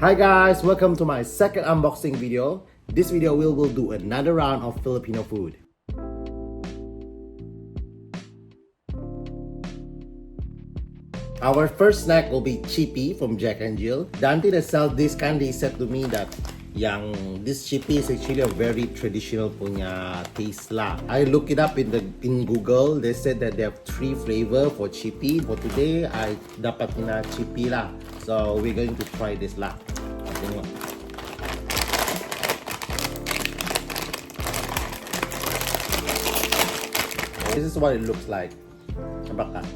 Hi guys, welcome to my second unboxing video. This video we will do another round of Filipino food. Our first snack will be chippy from Jack and Jill. The auntie that sells this candy said to me that this chippy is actually a very traditional punya taste lah. I look it up in Google. They said that they have 3 flavor for chippy. For today, I dapat na chippy lah. So we're going to try this lah. Tengok. This is what it looks like. Nampak tak?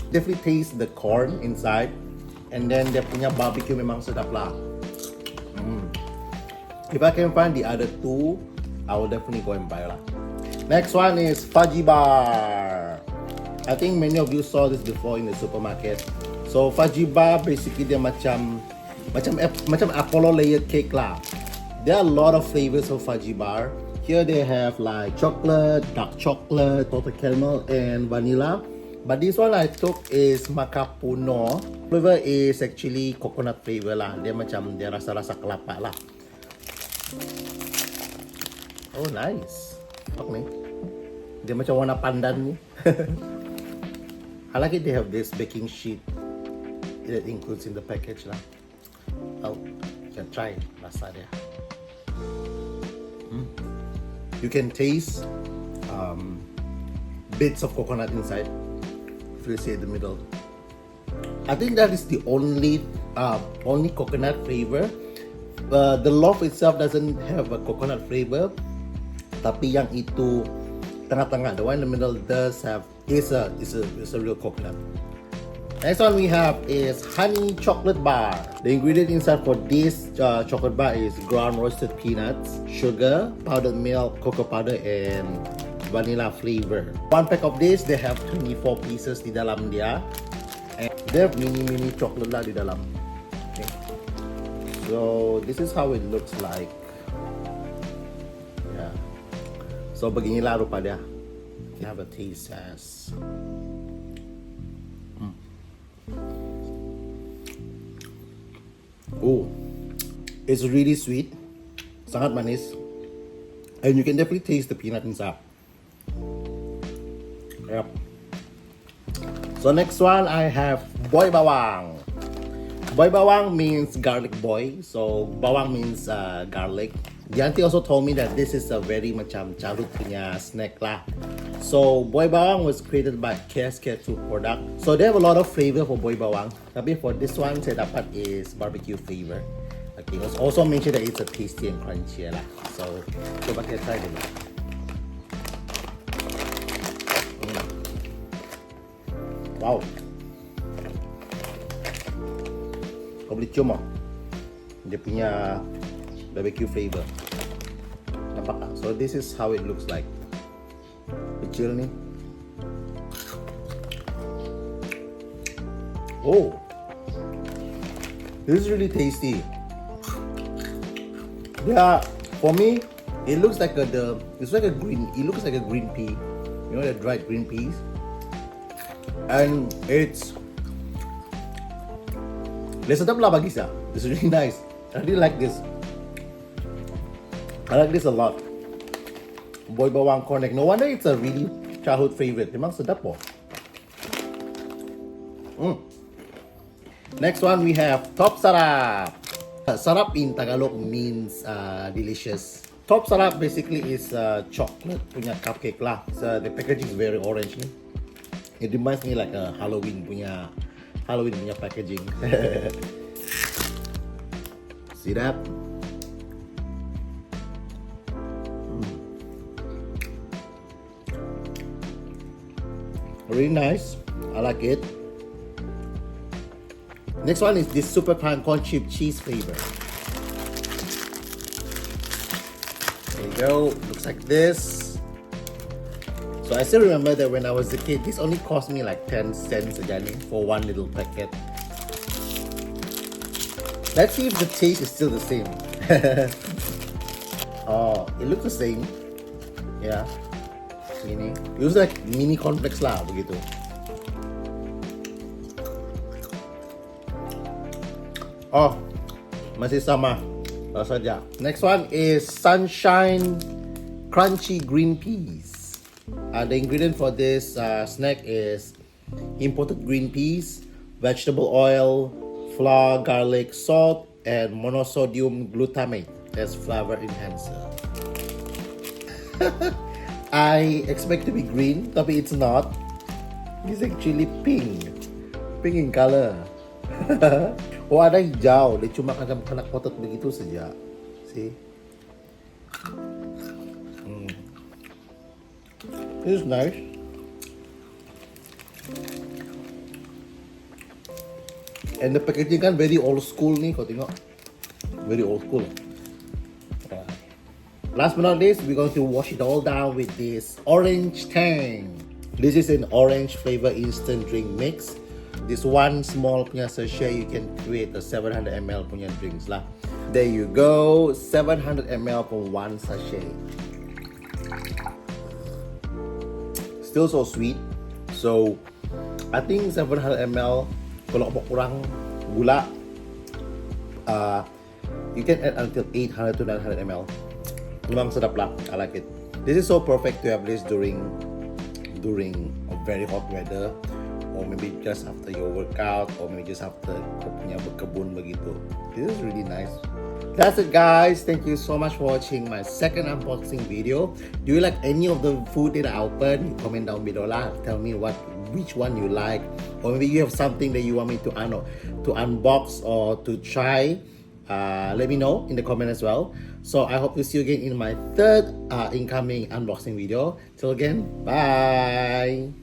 Definitely taste the corn inside, and then dia punya barbecue memang sedap lah. If I can find the other 2, I will definitely go and buy lah. Next one is fudgy bar. I think many of you saw this before in the supermarket. So fudgy bar basically dia macam Apollo layered cake lah. There are a lot of flavors of fudgy bar. Here they have like chocolate, dark chocolate, salted caramel, and vanilla. But this one I took is macapuno. Flavor is actually coconut flavor lah. Dia rasa-rasa kelapa lah. Oh nice. Okay. Dia macam warna pandan ni. I like it they have this baking sheet that includes in the package lah. Oh, you can try rasa dia. You can taste bits of coconut inside. If you see in the middle, I think that is the only coconut flavor. The loaf itself doesn't have a coconut flavor, tapi yang itu tengah-tengah, the one in the middle does have is a real coconut. Next one we have is honey chocolate bar. The ingredient inside for this chocolate bar is ground roasted peanuts, sugar, powdered milk, cocoa powder, and vanilla flavor. One pack of this, they have 24 pieces di dalam dia, and they have mini chocolate lah di dalam. Okay. So this is how it looks like. Yeah. So beginilah rupa dia. You have a taste as. Oh, it's really sweet, sangat manis, and you can definitely taste the peanut inside. Yep. So next one I have boy bawang. Boy bawang means garlic boy. So bawang means garlic. The auntie also told me that this is a very macam childhood punya snack lah. So boy bawang was created by KSK2 product. So they have a lot of flavor for boy bawang. Tapi for this one saya dapat is barbecue flavor. Okay, also mention that it's a tasty and crunchy lah. So coba kita try dulu. Wow. Kau boleh cium dia punya barbecue flavor. Nampak tak? So this is how it looks like. Kecil ni. Oh. This is really tasty. Yeah, for me, it looks like it looks like a green pea. You know the dried green peas? And it's sedap lah bagi saya. It's really nice. I really like this. I like this a lot. Boy bawang corn egg. No wonder it's a really childhood favorite. Memang sedap po. Next one we have top sarap. Sarap in Tagalog means delicious. Top sarap basically is chocolate punya cupcake lah. So the packaging is very orange ni. It reminds me like a Halloween punya packaging. See that? Really nice. I like it. Next one is this super prime corn chip cheese flavor. There you go. Looks like this. So I still remember that when I was a kid, this only cost me like 10 cents a jani for one little packet. Let's see if the taste is still the same. Oh, it looks the same. Yeah. Mini. It was like mini cornflakes lah begitu. Oh, masih sama saja. Next one is sunshine crunchy green peas. The ingredient for this snack is imported green peas, vegetable oil, flour, garlic, salt, and monosodium glutamate as flavor enhancer. I expect to be green, tapi it's not. It's actually pink in color. Oh, ada hijau, dia cuma kena kotak begitu saja. See? This is nice. And the packaging kan very old school nih, kau tengok. Very old school. Last but not least, we're going to wash it all down with this orange tang. This is an orange flavor instant drink mix. This one small punya sachet, you can create a 700 ml punya drinks lah. There you go, 700 ml for one sachet. Still so sweet. So, I think 700 ml, kalau mau kurang gula, you can add until 800 to 900 ml. Memang sedap lah, I like it. This is so perfect to have this during a very hot weather, or maybe just after your workout, or maybe just after kau punya berkebun begitu. This is really nice. That's it, guys. Thank you so much for watching my second unboxing video. Do you like any of the food that I opened? Comment down below lah. Tell me which one you like, or maybe you have something that you want me to unbox or to try. Let me know in the comment as well. So I hope to see you again in my third incoming unboxing video. Till again, bye.